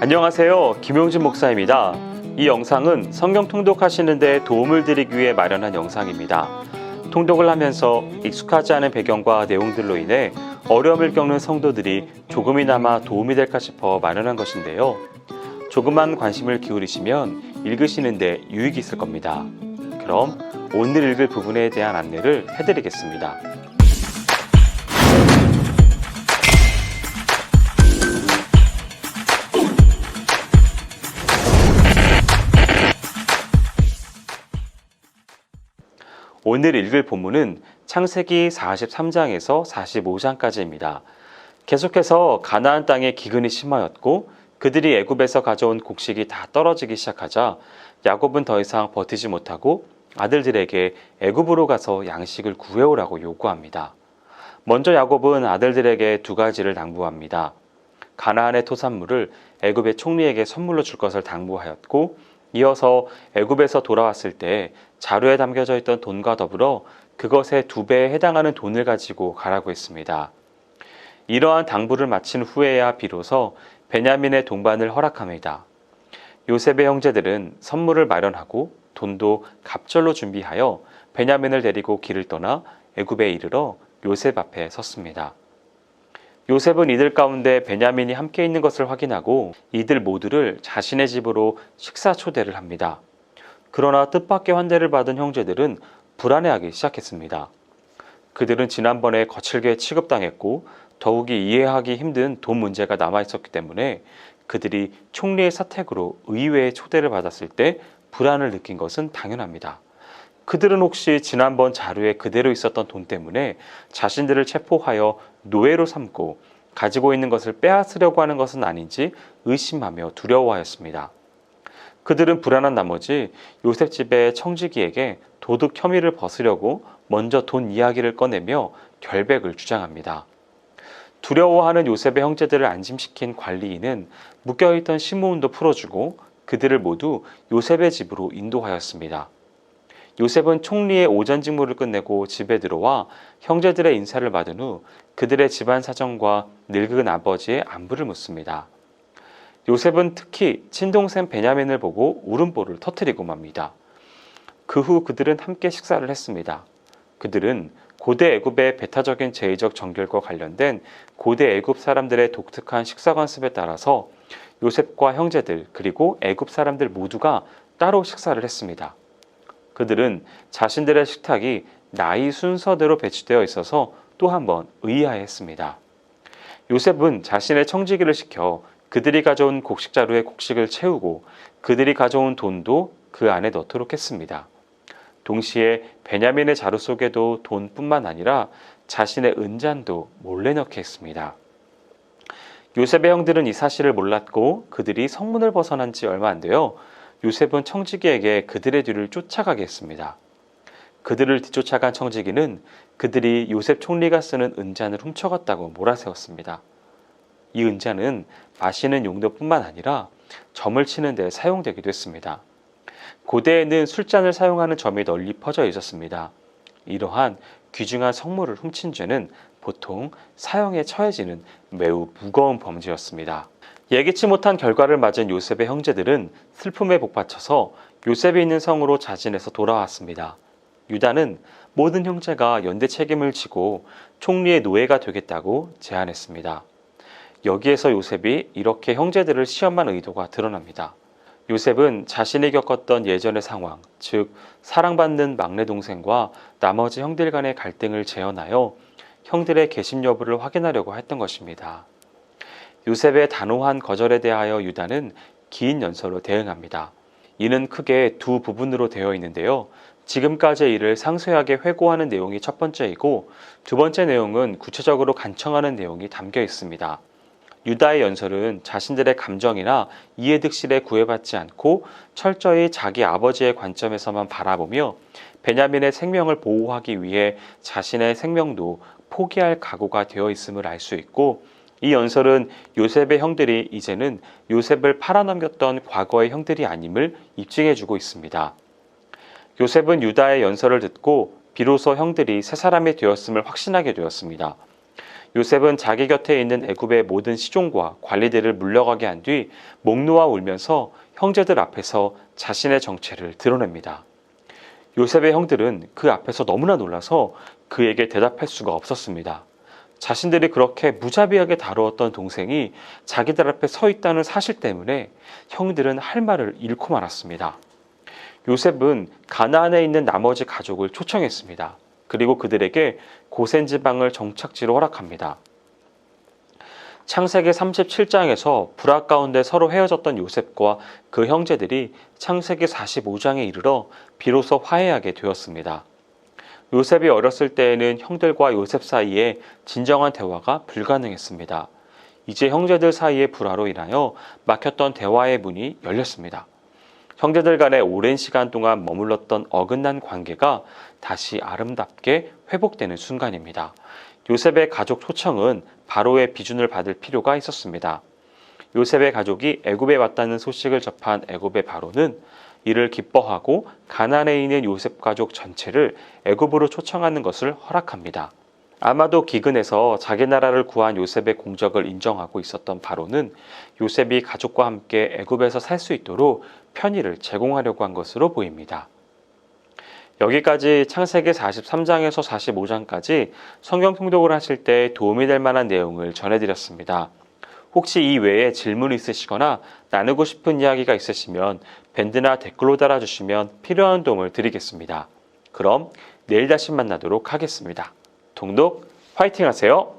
안녕하세요. 김용진 목사입니다. 이 영상은 성경 통독하시는 데 도움을 드리기 위해 마련한 영상입니다. 통독을 하면서 익숙하지 않은 배경과 내용들로 인해 어려움을 겪는 성도들이 조금이나마 도움이 될까 싶어 마련한 것인데요. 조금만 관심을 기울이시면 읽으시는 데 유익이 있을 겁니다. 그럼 오늘 읽을 부분에 대한 안내를 해드리겠습니다. 오늘 읽을 본문은 창세기 43장에서 45장까지입니다. 계속해서 가나안 땅에 기근이 심하였고 그들이 애굽에서 가져온 곡식이 다 떨어지기 시작하자 야곱은 더 이상 버티지 못하고 아들들에게 애굽으로 가서 양식을 구해오라고 요구합니다. 먼저 야곱은 아들들에게 두 가지를 당부합니다. 가나안의 토산물을 애굽의 총리에게 선물로 줄 것을 당부하였고 이어서 애굽에서 돌아왔을 때 자루에 담겨져 있던 돈과 더불어 그것의 2배에 해당하는 돈을 가지고 가라고 했습니다. 이러한 당부를 마친 후에야 비로소 베냐민의 동반을 허락합니다. 요셉의 형제들은 선물을 마련하고 돈도 갑절로 준비하여 베냐민을 데리고 길을 떠나 애굽에 이르러 요셉 앞에 섰습니다. 요셉은 이들 가운데 베냐민이 함께 있는 것을 확인하고 이들 모두를 자신의 집으로 식사 초대를 합니다. 그러나 뜻밖의 환대를 받은 형제들은 불안해하기 시작했습니다. 그들은 지난번에 거칠게 취급당했고 더욱이 이해하기 힘든 돈 문제가 남아있었기 때문에 그들이 총리의 사택으로 의외의 초대를 받았을 때 불안을 느낀 것은 당연합니다. 그들은 혹시 지난번 자료에 그대로 있었던 돈 때문에 자신들을 체포하여 노예로 삼고 가지고 있는 것을 빼앗으려고 하는 것은 아닌지 의심하며 두려워하였습니다. 그들은 불안한 나머지 요셉 집의 청지기에게 도둑 혐의를 벗으려고 먼저 돈 이야기를 꺼내며 결백을 주장합니다. 두려워하는 요셉의 형제들을 안심시킨 관리인은 묶여있던 심부름도 풀어주고 그들을 모두 요셉의 집으로 인도하였습니다. 요셉은 총리의 오전 직무를 끝내고 집에 들어와 형제들의 인사를 받은 후 그들의 집안 사정과 늙은 아버지의 안부를 묻습니다. 요셉은 특히 친동생 베냐민을 보고 울음보를 터뜨리고 맙니다. 그 후 그들은 함께 식사를 했습니다. 그들은 고대 애굽의 배타적인 제의적 정결과 관련된 고대 애굽 사람들의 독특한 식사 관습에 따라서 요셉과 형제들 그리고 애굽 사람들 모두가 따로 식사를 했습니다. 그들은 자신들의 식탁이 나이 순서대로 배치되어 있어서 또 한 번 의아해했습니다. 요셉은 자신의 청지기를 시켜 그들이 가져온 곡식자루에 곡식을 채우고 그들이 가져온 돈도 그 안에 넣도록 했습니다. 동시에 베냐민의 자루 속에도 돈뿐만 아니라 자신의 은잔도 몰래 넣게 했습니다. 요셉의 형들은 이 사실을 몰랐고 그들이 성문을 벗어난 지 얼마 안 되어 요셉은 청지기에게 그들의 뒤를 쫓아가게 했습니다. 그들을 뒤쫓아간 청지기는 그들이 요셉 총리가 쓰는 은잔을 훔쳐갔다고 몰아세웠습니다. 이 은잔은 마시는 용도뿐만 아니라 점을 치는 데 사용되기도 했습니다. 고대에는 술잔을 사용하는 점이 널리 퍼져 있었습니다. 이러한 귀중한 성물을 훔친 죄는 보통 사형에 처해지는 매우 무거운 범죄였습니다. 예기치 못한 결과를 맞은 요셉의 형제들은 슬픔에 복받쳐서 요셉이 있는 성으로 자진해서 돌아왔습니다. 유다는 모든 형제가 연대 책임을 지고 총리의 노예가 되겠다고 제안했습니다. 여기에서 요셉이 이렇게 형제들을 시험한 의도가 드러납니다. 요셉은 자신이 겪었던 예전의 상황, 즉 사랑받는 막내 동생과 나머지 형들 간의 갈등을 재현하여 형들의 계심 여부를 확인하려고 했던 것입니다. 요셉의 단호한 거절에 대하여 유다는 긴 연설로 대응합니다. 이는 크게 두 부분으로 되어 있는데요. 지금까지의 일을 상세하게 회고하는 내용이 첫 번째이고 두 번째 내용은 구체적으로 간청하는 내용이 담겨 있습니다. 유다의 연설은 자신들의 감정이나 이해득실에 구애받지 않고 철저히 자기 아버지의 관점에서만 바라보며 베냐민의 생명을 보호하기 위해 자신의 생명도 포기할 각오가 되어 있음을 알 수 있고 이 연설은 요셉의 형들이 이제는 요셉을 팔아넘겼던 과거의 형들이 아님을 입증해주고 있습니다. 요셉은 유다의 연설을 듣고 비로소 형들이 새 사람이 되었음을 확신하게 되었습니다. 요셉은 자기 곁에 있는 애굽의 모든 시종과 관리들을 물러가게 한 뒤 목 놓아 울면서 형제들 앞에서 자신의 정체를 드러냅니다. 요셉의 형들은 그 앞에서 너무나 놀라서 그에게 대답할 수가 없었습니다. 자신들이 그렇게 무자비하게 다루었던 동생이 자기들 앞에 서 있다는 사실 때문에 형들은 할 말을 잃고 말았습니다. 요셉은 가나안에 있는 나머지 가족을 초청했습니다. 그리고 그들에게 고센 지방을 정착지로 허락합니다. 창세기 37장에서 불화 가운데 서로 헤어졌던 요셉과 그 형제들이 창세기 45장에 이르러 비로소 화해하게 되었습니다. 요셉이 어렸을 때에는 형들과 요셉 사이에 진정한 대화가 불가능했습니다. 이제 형제들 사이의 불화로 인하여 막혔던 대화의 문이 열렸습니다. 형제들 간에 오랜 시간 동안 머물렀던 어긋난 관계가 다시 아름답게 회복되는 순간입니다. 요셉의 가족 초청은 바로의 비준을 받을 필요가 있었습니다. 요셉의 가족이 애굽에 왔다는 소식을 접한 애굽의 바로는 이를 기뻐하고 가나안에 있는 요셉 가족 전체를 애굽으로 초청하는 것을 허락합니다. 아마도 기근에서 자기 나라를 구한 요셉의 공적을 인정하고 있었던 바로는 요셉이 가족과 함께 애굽에서 살 수 있도록 편의를 제공하려고 한 것으로 보입니다. 여기까지 창세기 43장에서 45장까지 성경 통독을 하실 때 도움이 될 만한 내용을 전해드렸습니다. 혹시 이 외에 질문이 있으시거나 나누고 싶은 이야기가 있으시면 밴드나 댓글로 달아주시면 필요한 도움을 드리겠습니다. 그럼 내일 다시 만나도록 하겠습니다. 통독 화이팅 하세요.